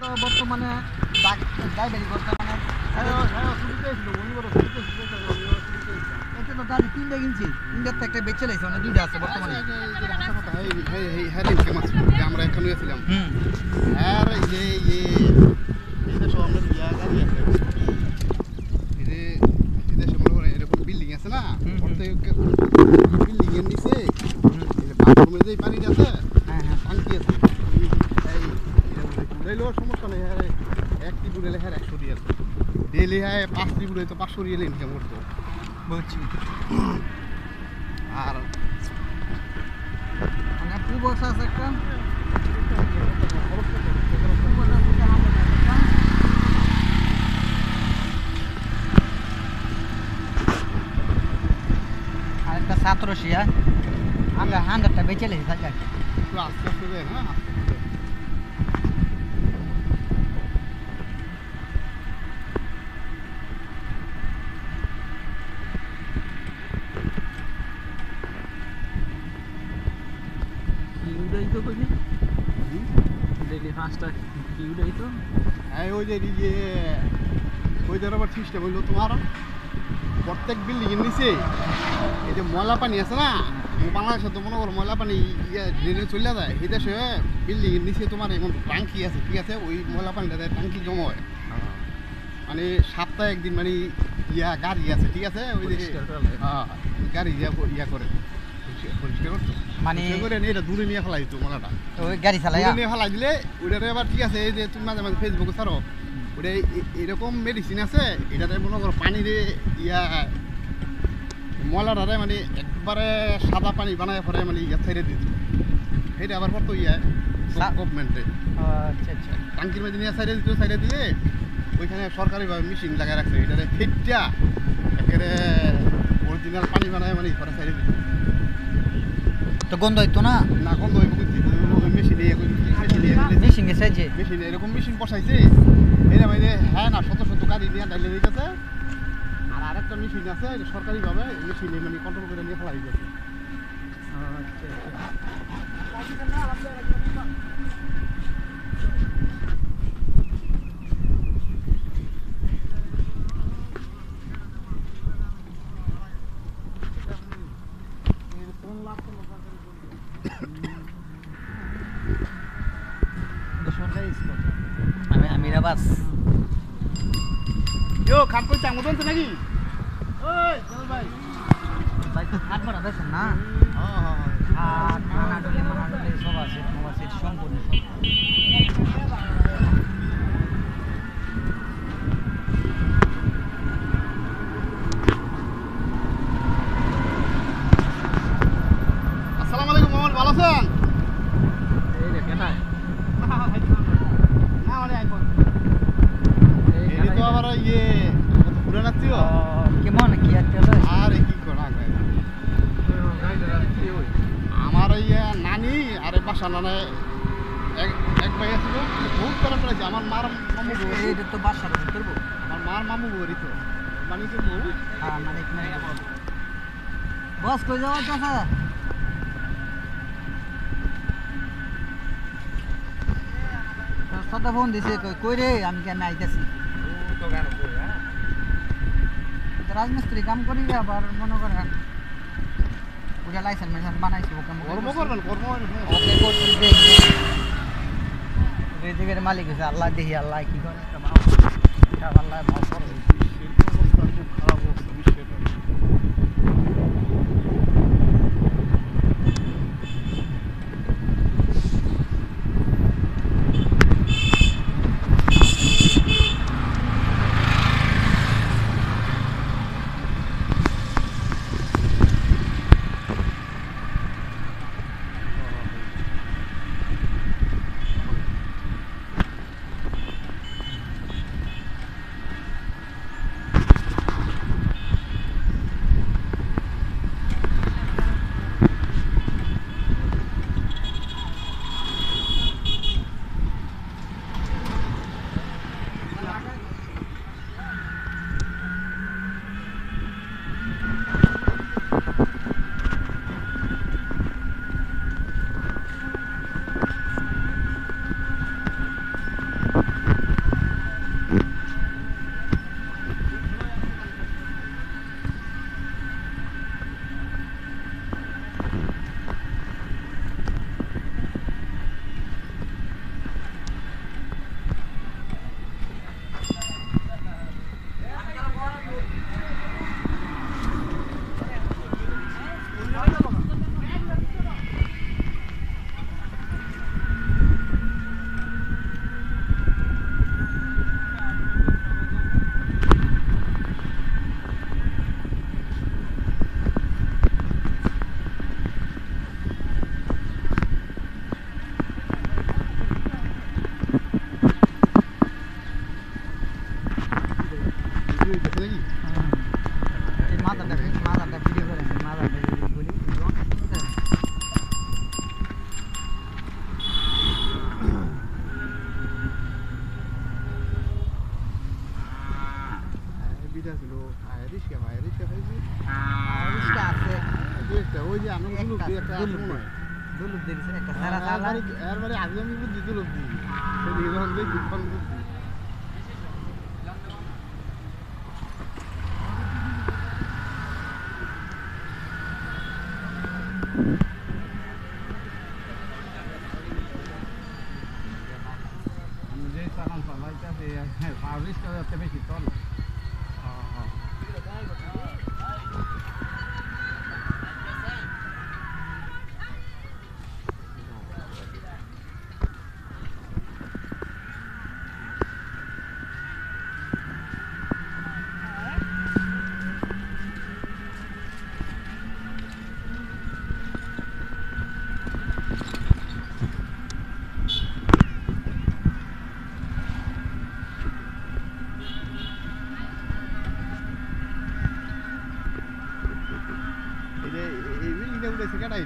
তো বর্তমানে ড্রাইভারি করতে মানে এটা তো গাড়ি তিনটা কিনছি, তিনটার তো একটা বেচে লাইছে, মানে দুইটা আছে বর্তমানে। আমরা এখানে গেছিলাম আর এরকম বিল্ডিং আছে না, বিল্ডিং এর নিচে বাথরুমে যে পানি আছে টাঙ্কি আছে, সমস্যা নেই। হ্যাঁ এক টিপ উড়াইলে হ্যাঁ 100 রিয়াল ডেলি, হ্যাঁ 5 টিপ উড়াই তো 500 রিয়াল ইনকাম করতো। বুঝছি। আর মানে পুবস আছে একটা, আর একটা 1700 আমরা 100টা বেচে লেছি থাকে। একটু আস্তে আস্তে যায় না, সিস্টেম হইলো তোমার প্রত্যেক বিল্ডিং এর নিচে এই যে ময়লা পানি আছে না, বাংলাদেশে তো মনে করো ময়লা পানি ড্রেনে চলে যায়, এই দেশে বিল্ডিং এর নিচে তোমার এখন টাঙ্কি আছে, ঠিক আছে, ওই ময়লা পানিটা টাঙ্কি জমা হয়, মানে সপ্তাহে একদিন মানে গাড়ি আছে, ঠিক আছে, ওই যে গাড়ি ইয়া করে পরিষ্কার করতো, মানে এটা দূরে নিয়ে ফেলাই দিত ময়লাটা, ওই গাড়ি চালাই নিয়ে ফেলাই দিলে ওইটাতে আবার ঠিক আছে, এই যে তুমি মাঝে মাঝে ফেসবুকে ছাড়ো, ওটা এরকম মেডিসিন আছে, এটাতে মনে করো পানিরে ময়লাটারে মানে একবারে সাদা পানি বানায় পরে মানে ছেড়ে দিত, এটা আবার করতো গভর্নমেন্টে। আচ্ছা আচ্ছা, টাঙ্কির মধ্যে নিয়ে ছেড়ে দিত, ছেড়ে দিয়ে ওইখানে সরকারিভাবে মেশিন লাগাই রাখছে, এটারে ফিটটা একেবারে অরিজিনাল পানি বানায় মানে পরে ছেড়ে দিত। তো গন্ধ হইতো না? না গন্ধ হইব মেশিনে মেশিনে সাইজে মেশিনে এরকম মেশিন বসাইছে, এটা মানে হ্যাঁ না শত শত গাড়ি নিয়ে ডাইলে দিতেছে, আর আরেকটা মেশিন আছে সরকারিভাবে মেশিনে মানে কন্ট্রোল করে নিয়ে ফেলা দিতেছে। আমি রাবাস খাট করছে আমার বলছে নাকি? ওই চল ভাই, ভাই তো খাট বাড়া দেখছেন না? হ্যাঁ খাট মানাডলি সব আছে, সম্পূর্ণ সব। আসসালামু আলাইকুম মোহাম্মদ, ভালো আছেন? এই রে কেটাই না মানে আইফোন এই তো আবার ঘুরে নাচ্ছি কেমন কি একটা আর কি করা আমার নানি আর বাসা নানা এক ভাই আছিল, বহুত করা করেছে। আমার মার মামু বউ, এটা তো বাসার করবো, আমার মার মামু বউরই তো মানিকের বউ। হ্যাঁ মানিক নাই বস কই যাওয়া চাচা? সাদা ফোন দিছে, কই রে? আমি আইতেছি। রাজমিস্ত্রি কাম করি, আবার মনে করেন ওটা লাইসেন্স মেশান বানাইছি, কর্ম করবেন, কর্ম ওকে করছি রেজিকের মালিক হয়েছে আল্লাহ, দেখি আল্লাহ কি করে, আল্লাহ ভাব করে। খুব খারাপ অবস্থা বিশ্বের। দুইটা ছিল রিস্কা খাইছি রিস্কা আছে দুইটা ওই যে আনন্দ একটা দুলুক দিয়ে একটা আছে দুলুক মনে হয় দুলুক দিয়েছে একটা সারা সারা এরবারে আগে আমি বুদ্ধি দুলুক দিই সেদিকে যখন দেখি তখন বুদ্ধি যে চালান চালাইতে সার্ভিসটা যাতে বেশি চলে এই যে এই বিল্ডিংটা উঠেছে কেটাই